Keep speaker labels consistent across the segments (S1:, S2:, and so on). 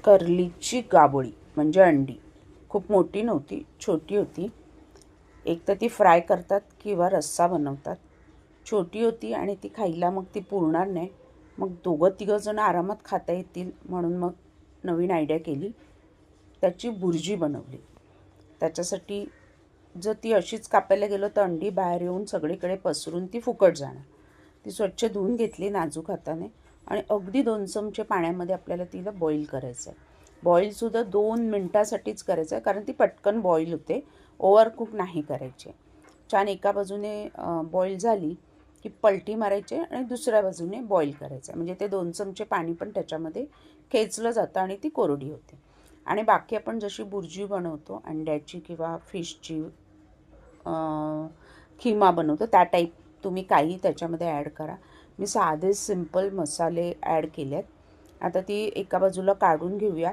S1: कर्लीची गाबोळी म्हणजे अंडी. खूप मोठी नव्हती, छोटी होती. एक तर ती फ्राय करतात किंवा रस्सा बनवतात. छोटी होती आणि ती खायला मग ती पुरणार नाही. मग दोघं तिघं जण आरामात खाता येतील म्हणून मग नवीन आयडिया केली. त्याची बुर्जी बनवली. त्याच्यासाठी जर ती अशीच कापायला गेलो तर अंडी बाहेर येऊन सगळीकडे पसरून ती फुकट जाणार. ती स्वच्छ धुवून घेतली नाजूक हाताने आणि अगदी 2 चमचे पाण्यामध्ये आपल्याला तिला बॉईल करायचं आहे. बॉईलसुद्धा 2 मिनटासाठीच करायचं आहे, कारण ती पटकन बॉईल होते, ओव्हरकुक नाही करायचे. छान एका बाजूने बॉईल झाली की पलटी मारायची आणि दुसऱ्या बाजूने बॉईल करायचं आहे. म्हणजे ते 2 चमचे पाणी पण त्याच्यामध्ये खेचलं जातं आणि ती कोरडी होते. आणि बाकी आपण जशी बुर्जी बनवतो अंड्याची किंवा फिशची, खिमा बनवतो त्या टाईप तुम्ही काही त्याच्यामध्ये ॲड करा. मी साधे सिंपल मसाले ॲड केले आहेत. आता ती एका बाजूला काढून घेऊया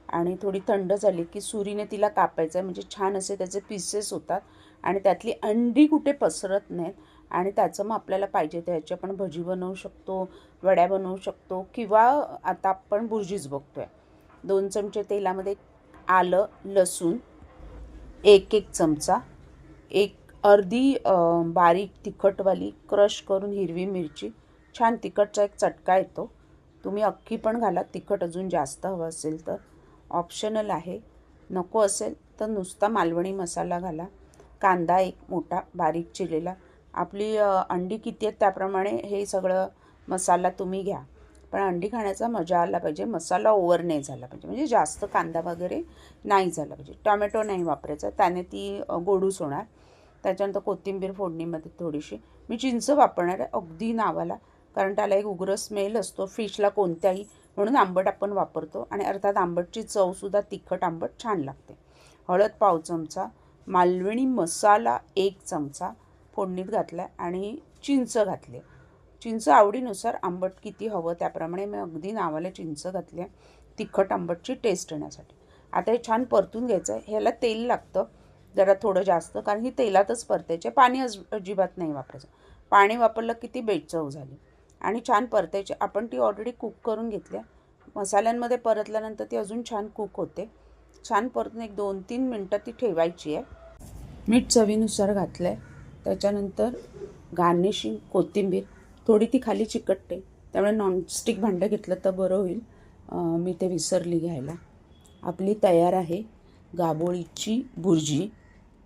S1: आणि थोडी थंड झाली की सुरीने तिला कापायचं आहे, म्हणजे छान असे त्याचे पीसेस होतात आणि त्यातली अंडी कुठे पसरत नाहीत. आणि त्याचं मग आपल्याला पाहिजे त्याची आपण भजी बनवू शकतो, वड्या बनवू शकतो किंवा आता आपण बुर्जीच बघतोय. 2 चमचे तेलामध्ये आलं, लसूण, एक चमचा, एक अर्धी बारीक तिखटवाली क्रश करून हिरवी मिरची. छान तिखटचा एक चटका येतो. तुम्ही अख्खी पण घाला, तिखट अजून जास्त हवं असेल तर. ऑप्शनल आहे. नको असेल तर नुसता मालवणी मसाला घाला. कांदा एक मोठा बारीक चिरलेला. आपली अंडी किती आहेत त्याप्रमाणे हे सगळं मसाला तुम्ही घ्या. पण अंडी खाण्याचा मजा आला पाहिजे, मसाला ओव्हर नाही झाला पाहिजे, म्हणजे जास्त कांदा वगैरे नाही झाला पाहिजे. टोमॅटो नाही वापरायचा, त्याने ती गोडूस होणार. त्याच्यानंतर कोथिंबीर फोडणीमध्ये थोडीशी. मी चिंच वापरणार आहे अगदी नावाला, कारण त्याला एक उग्र स्मेल असतो फिशला कोणत्याही, म्हणून आंबट आपण वापरतो. आणि अर्थात आंबटची चवसुद्धा तिखट आंबट छान लागते. हळद पाव चमचा, मालवणी मसाला 1 चमचा फोडणीत घातला आणि चिंच घातली. चिंच आवडीनुसार, आंबट किती हवं त्याप्रमाणे मी अगदी नावाला चिंच घातली आहे, तिखट आंबटची टेस्ट येण्यासाठी. आता हे छान परतून घ्यायचं आहे. ह्याला तेल लागतं जरा थोडं जास्त, कारण ही तेलातच परतायचे, पाणी अजिबात नाही वापरायचं. पाणी वापरलं की ती बेचव झाली. आणि छान परतायची. आपण ती ऑलरेडी कुक करून घेतली आहे. मसाल्यांमध्ये परतल्यानंतर ती अजून छान कुक होते. छान परतून एक 2-3 मिनटं ती ठेवायची आहे. मीठ चवीनुसार घातलं आहे. त्याच्यानंतर गार्निशिंग कोथिंबीर. थोडी ती खाली चिकटते, त्यामुळे नॉनस्टिक भांडं घेतलं तर बरं होईल. मी ते विसरली घ्यायला. आपली तयार आहे गाबोळीची बुर्जी.